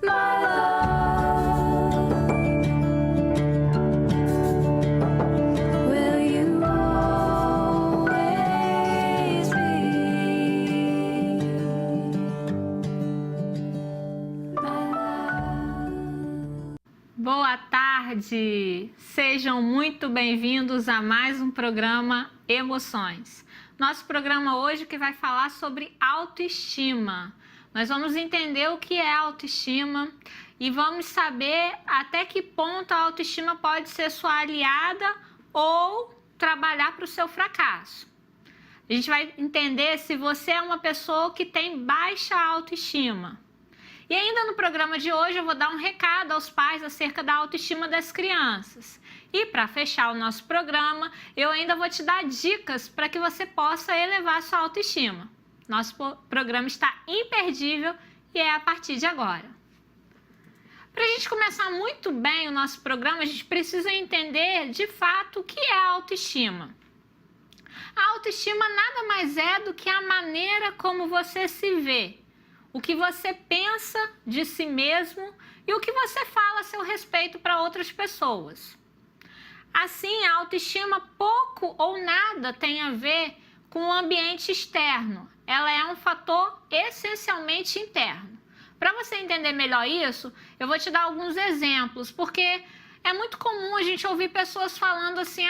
my love. Will you always be my love? Boa tarde! Sejam muito bem-vindos a mais um programa Emoções. Nosso programa hoje que vai falar sobre autoestima. Nós vamos entender o que é autoestima e vamos saber até que ponto a autoestima pode ser sua aliada ou trabalhar para o seu fracasso. A gente vai entender se você é uma pessoa que tem baixa autoestima. E ainda no programa de hoje eu vou dar um recado aos pais acerca da autoestima das crianças. E para fechar o nosso programa, eu ainda vou te dar dicas para que você possa elevar a sua autoestima. Nosso programa está imperdível e é a partir de agora. Para a gente começar muito bem o nosso programa, a gente precisa entender de fato o que é a autoestima. A autoestima nada mais é do que a maneira como você se vê, o que você pensa de si mesmo e o que você fala a seu respeito para outras pessoas. Assim, a autoestima pouco ou nada tem a ver com o ambiente externo. Ela é um fator essencialmente interno. Para você entender melhor isso, eu vou te dar alguns exemplos, porque é muito comum a gente ouvir pessoas falando assim: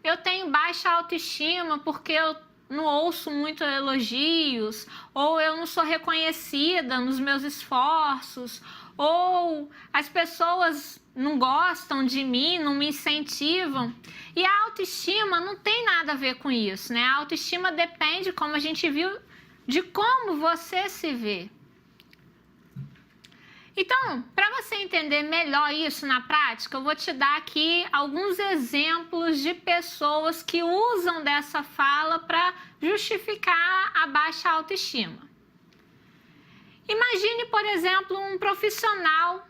eu tenho baixa autoestima porque eu não ouço muito elogios, ou eu não sou reconhecida nos meus esforços, ou as pessoas não gostam de mim, não me incentivam. E a autoestima não tem nada a ver com isso, né? A autoestima depende, como a gente viu, de como você se vê. Então, para você entender melhor isso na prática, eu vou te dar aqui alguns exemplos de pessoas que usam dessa fala para justificar a baixa autoestima. Imagine, por exemplo, um profissional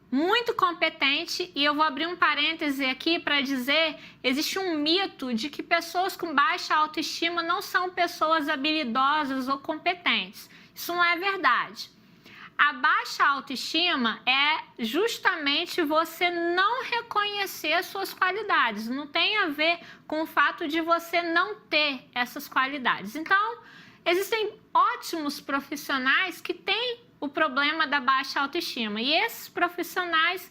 muito competente, e eu vou abrir um parêntese aqui para dizer, existe um mito de que pessoas com baixa autoestima não são pessoas habilidosas ou competentes. Isso não é verdade. A baixa autoestima é justamente você não reconhecer suas qualidades. Não tem a ver com o fato de você não ter essas qualidades. Então, existem ótimos profissionais que têm o problema da baixa autoestima. E esses profissionais,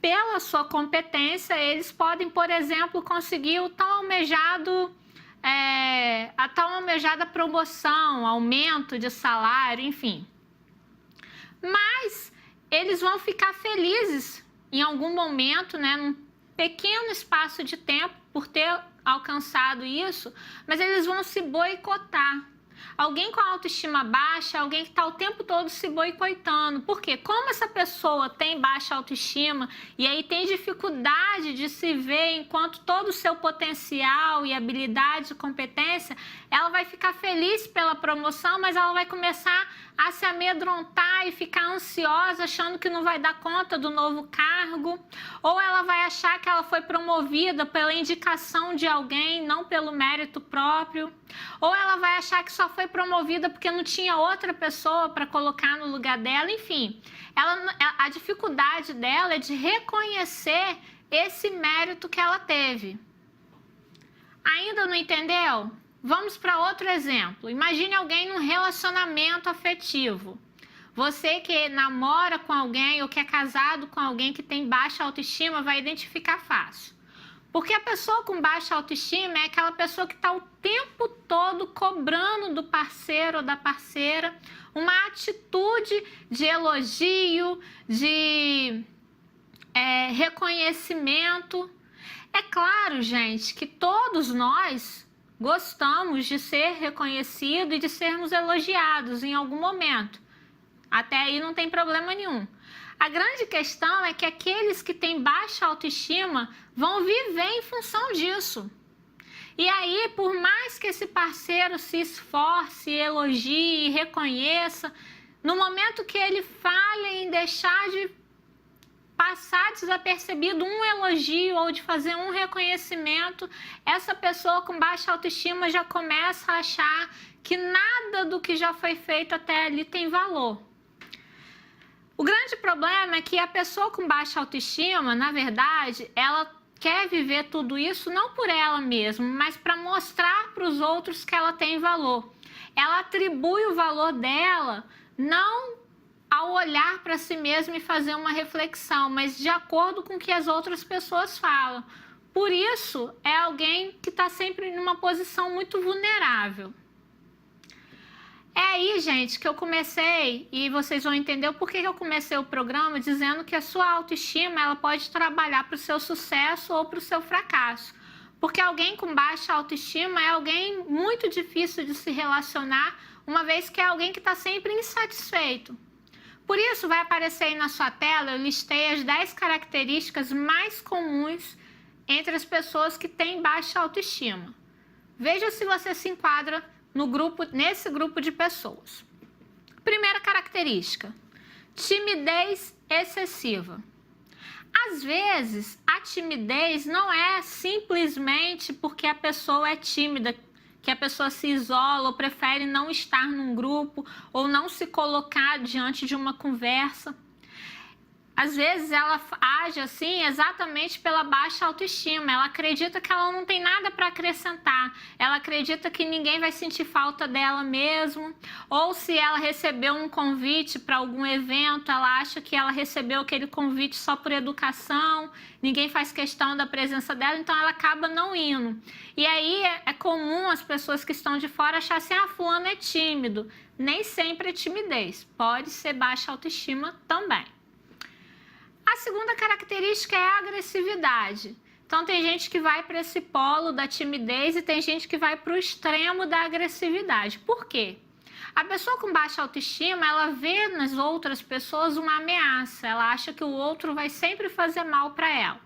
pela sua competência, eles podem, por exemplo, conseguir o tão almejado, a tão almejada promoção, aumento de salário, enfim. Mas eles vão ficar felizes em algum momento, né, num pequeno espaço de tempo, por ter alcançado isso, mas eles vão se boicotar. Alguém com autoestima baixa, alguém que está o tempo todo se boicotando. Por quê? Como essa pessoa tem baixa autoestima e aí tem dificuldade de se ver enquanto todo o seu potencial e habilidade e competência, ela vai ficar feliz pela promoção, mas ela vai começar a se amedrontar e ficar ansiosa, achando que não vai dar conta do novo cargo, ou ela vai achar que ela foi promovida pela indicação de alguém, não pelo mérito próprio, ou ela vai achar que só foi promovida porque não tinha outra pessoa para colocar no lugar dela, enfim. A dificuldade dela é de reconhecer esse mérito que ela teve. Ainda não entendeu? Vamos para outro exemplo. Imagine alguém num relacionamento afetivo. Você que namora com alguém ou que é casado com alguém que tem baixa autoestima vai identificar fácil. Porque a pessoa com baixa autoestima é aquela pessoa que está o tempo todo cobrando do parceiro ou da parceira uma atitude de elogio, de reconhecimento. É claro, gente, que todos nós gostamos de ser reconhecido e de sermos elogiados em algum momento. Até aí não tem problema nenhum. A grande questão é que aqueles que têm baixa autoestima vão viver em função disso. E aí, por mais que esse parceiro se esforce, elogie, reconheça, no momento que ele falha em deixar de passar desapercebido um elogio ou de fazer um reconhecimento, essa pessoa com baixa autoestima já começa a achar que nada do que já foi feito até ali tem valor. O grande problema é que a pessoa com baixa autoestima, na verdade, ela quer viver tudo isso não por ela mesma, mas para mostrar para os outros que ela tem valor. Ela atribui o valor dela não ao olhar para si mesma e fazer uma reflexão, mas de acordo com o que as outras pessoas falam. Por isso, é alguém que está sempre numa posição muito vulnerável. É aí, gente, que eu comecei, e vocês vão entender o porquê que eu comecei o programa dizendo que a sua autoestima ela pode trabalhar para o seu sucesso ou para o seu fracasso. Porque alguém com baixa autoestima é alguém muito difícil de se relacionar, uma vez que é alguém que está sempre insatisfeito. Por isso, vai aparecer aí na sua tela, eu listei as 10 características mais comuns entre as pessoas que têm baixa autoestima. Veja se você se enquadra nesse grupo de pessoas. Primeira característica: timidez excessiva. Às vezes, a timidez não é simplesmente porque a pessoa é tímida, que a pessoa se isola ou prefere não estar num grupo ou não se colocar diante de uma conversa. Às vezes ela age assim exatamente pela baixa autoestima. Ela acredita que ela não tem nada para acrescentar. Ela acredita que ninguém vai sentir falta dela mesmo. Ou se ela recebeu um convite para algum evento, ela acha que ela recebeu aquele convite só por educação. Ninguém faz questão da presença dela, então ela acaba não indo. E aí é comum as pessoas que estão de fora acharem assim, fulano é tímido. Nem sempre é timidez. Pode ser baixa autoestima também. A segunda característica é a agressividade. Então, tem gente que vai para esse polo da timidez e tem gente que vai para o extremo da agressividade. Por quê? A pessoa com baixa autoestima, ela vê nas outras pessoas uma ameaça. Ela acha que o outro vai sempre fazer mal para ela.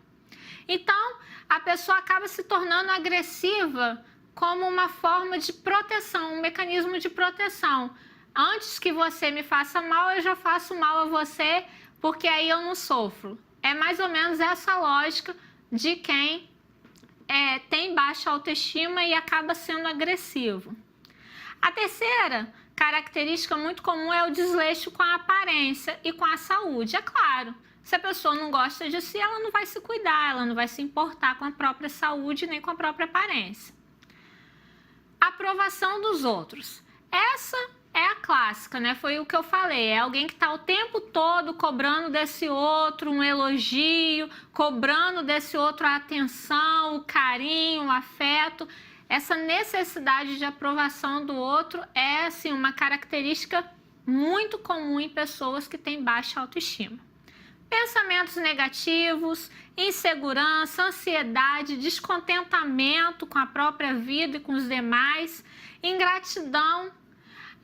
Então, a pessoa acaba se tornando agressiva como uma forma de proteção, um mecanismo de proteção. Antes que você me faça mal, eu já faço mal a você, porque aí eu não sofro. É mais ou menos essa lógica de quem tem baixa autoestima e acaba sendo agressivo. A terceira característica muito comum é o desleixo com a aparência e com a saúde. É claro, se a pessoa não gosta de si, ela não vai se cuidar, ela não vai se importar com a própria saúde nem com a própria aparência. Aprovação dos outros. Essa é a clássica, né? Foi o que eu falei. É alguém que está o tempo todo cobrando desse outro um elogio, cobrando desse outro a atenção, o carinho, o afeto. Essa necessidade de aprovação do outro é, assim, uma característica muito comum em pessoas que têm baixa autoestima. Pensamentos negativos, insegurança, ansiedade, descontentamento com a própria vida e com os demais, ingratidão.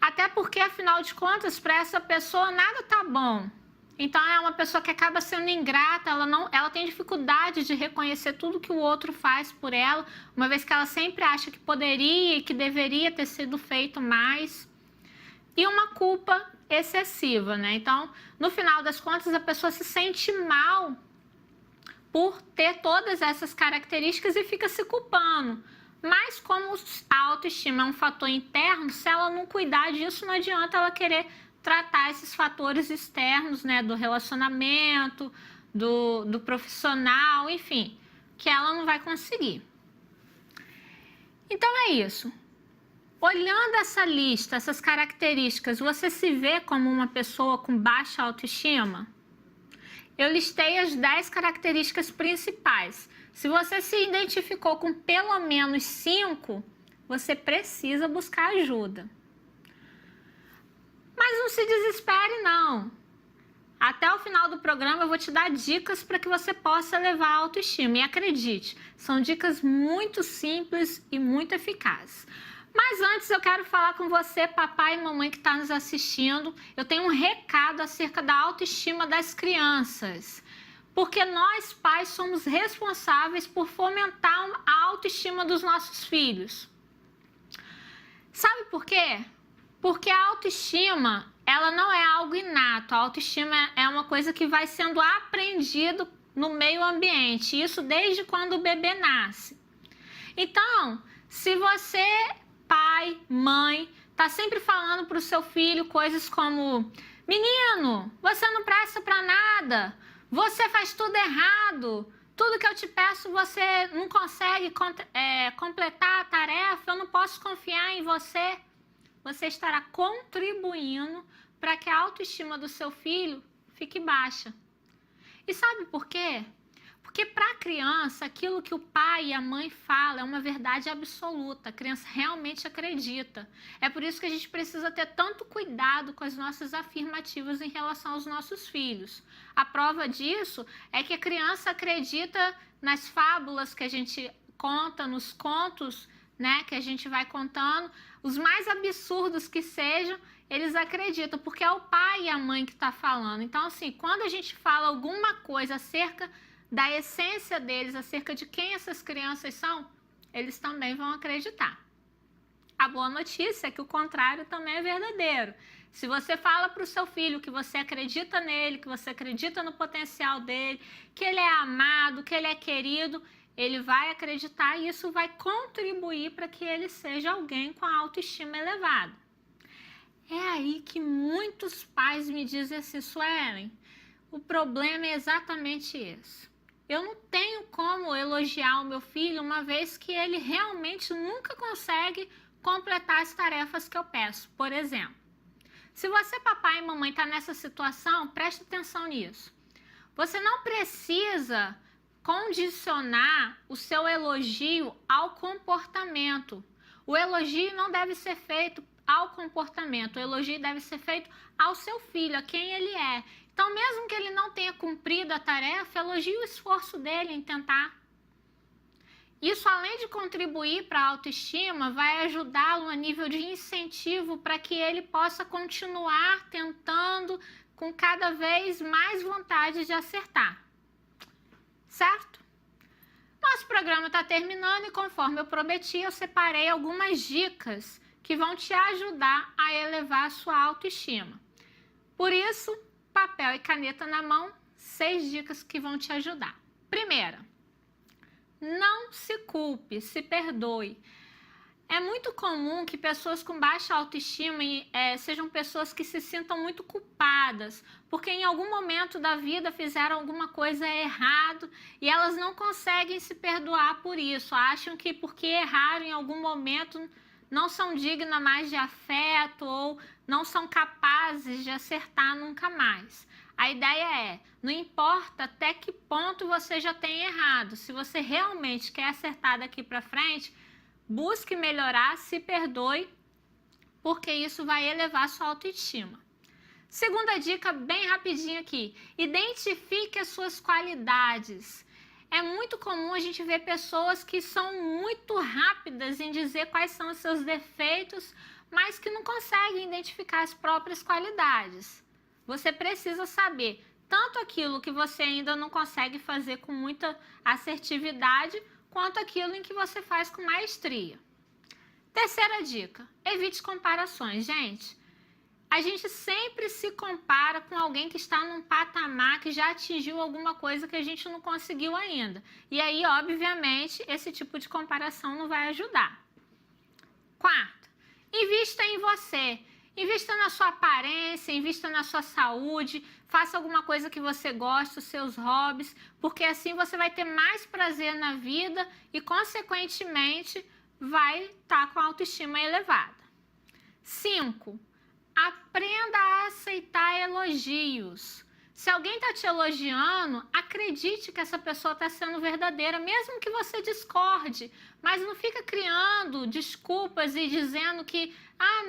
Até porque, afinal de contas, para essa pessoa nada está bom. Então, é uma pessoa que acaba sendo ingrata, ela tem dificuldade de reconhecer tudo que o outro faz por ela, uma vez que ela sempre acha que poderia e que deveria ter sido feito mais. E uma culpa excessiva, né? Então, no final das contas, a pessoa se sente mal por ter todas essas características e fica se culpando. Mas como a autoestima é um fator interno, se ela não cuidar disso, não adianta ela querer tratar esses fatores externos, né, do relacionamento, do profissional, enfim, que ela não vai conseguir. Então é isso. Olhando essa lista, essas características, você se vê como uma pessoa com baixa autoestima? Eu listei as 10 características principais. Se você se identificou com pelo menos 5, você precisa buscar ajuda. Mas não se desespere, não. Até o final do programa eu vou te dar dicas para que você possa elevar a autoestima. E acredite, são dicas muito simples e muito eficazes. Mas antes eu quero falar com você, papai e mamãe que está nos assistindo. Eu tenho um recado acerca da autoestima das crianças. Porque nós, pais, somos responsáveis por fomentar a autoestima dos nossos filhos. Sabe por quê? Porque a autoestima, ela não é algo inato. A autoestima é uma coisa que vai sendo aprendido no meio ambiente. Isso desde quando o bebê nasce. Então, se você, pai, mãe, está sempre falando para o seu filho coisas como Menino, você não presta para nada. Você faz tudo errado. Tudo que eu te peço você não consegue completar a tarefa. Eu não posso confiar em você. Você estará contribuindo para que a autoestima do seu filho fique baixa. E sabe por quê? Porque para a criança, aquilo que o pai e a mãe falam é uma verdade absoluta. A criança realmente acredita. É por isso que a gente precisa ter tanto cuidado com as nossas afirmativas em relação aos nossos filhos. A prova disso é que a criança acredita nas fábulas que a gente conta, nos contos, né, que a gente vai contando. Os mais absurdos que sejam, eles acreditam, porque é o pai e a mãe que está falando. Então, assim, quando a gente fala alguma coisa acerca da essência deles, acerca de quem essas crianças são, eles também vão acreditar. A boa notícia é que o contrário também é verdadeiro. Se você fala para o seu filho que você acredita nele, que você acredita no potencial dele, que ele é amado, que ele é querido, ele vai acreditar e isso vai contribuir para que ele seja alguém com a autoestima elevada. É aí que muitos pais me dizem assim, Suelen, o problema é exatamente esse. Eu não tenho como elogiar o meu filho uma vez que ele realmente nunca consegue completar as tarefas que eu peço. Por exemplo, se você, papai e mamãe, está nessa situação, preste atenção nisso. Você não precisa condicionar o seu elogio ao comportamento. O elogio não deve ser feito ao comportamento, o elogio deve ser feito ao seu filho, a quem ele é. Então, mesmo que ele não tenha cumprido a tarefa, elogie o esforço dele em tentar. Isso, além de contribuir para a autoestima, vai ajudá-lo a nível de incentivo para que ele possa continuar tentando com cada vez mais vontade de acertar. Certo? Nosso programa está terminando e, conforme eu prometi, eu separei algumas dicas que vão te ajudar a elevar a sua autoestima. Por isso, papel e caneta na mão, 6 dicas que vão te ajudar. Primeira, não se culpe, se perdoe. É muito comum que pessoas com baixa autoestima sejam pessoas que se sintam muito culpadas, porque em algum momento da vida fizeram alguma coisa errado e elas não conseguem se perdoar por isso. Acham que porque erraram em algum momento não são dignas mais de afeto ou não são capazes de acertar nunca mais. A ideia é, não importa até que ponto você já tem errado, se você realmente quer acertar daqui para frente, busque melhorar, se perdoe, porque isso vai elevar sua autoestima. Segunda dica, bem rapidinho aqui, identifique as suas qualidades. É muito comum a gente ver pessoas que são muito rápidas em dizer quais são os seus defeitos, mas que não conseguem identificar as próprias qualidades. Você precisa saber tanto aquilo que você ainda não consegue fazer com muita assertividade, quanto aquilo em que você faz com maestria. Terceira dica, evite comparações, gente. A gente sempre se compara com alguém que está num patamar que já atingiu alguma coisa que a gente não conseguiu ainda. E aí, obviamente, esse tipo de comparação não vai ajudar. Quarto, invista em você. Invista na sua aparência, invista na sua saúde, faça alguma coisa que você gosta, os seus hobbies, porque assim você vai ter mais prazer na vida e, consequentemente, vai estar com a autoestima elevada. 5. Aprenda a aceitar elogios. Se alguém está te elogiando, acredite que essa pessoa está sendo verdadeira, mesmo que você discorde. Mas não fica criando desculpas e dizendo que,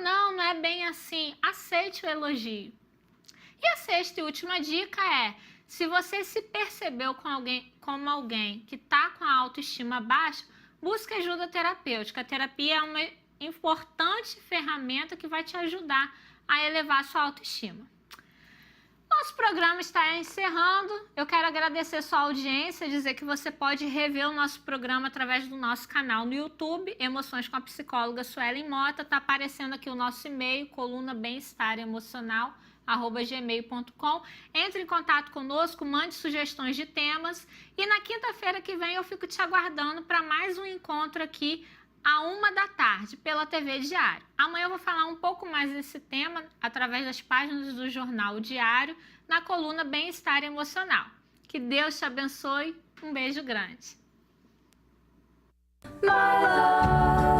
não é bem assim. Aceite o elogio. E a sexta e última dica é, se você se percebeu como alguém que está com a autoestima baixa, busque ajuda terapêutica. A terapia é uma importante ferramenta que vai te ajudar a elevar a sua autoestima. Nosso programa está encerrando. Eu quero agradecer sua audiência, dizer que você pode rever o nosso programa através do nosso canal no YouTube, Emoções com a Psicóloga Suelen Mota. Está aparecendo aqui o nosso e-mail, coluna bem-estar emocional, @gmail.com. Entre em contato conosco, mande sugestões de temas. E na quinta-feira que vem eu fico te aguardando para mais um encontro aqui à 1h pela TV Diário. Amanhã eu vou falar um pouco mais desse tema através das páginas do Jornal Diário, na coluna Bem-Estar Emocional. Que Deus te abençoe. Um beijo grande. My love.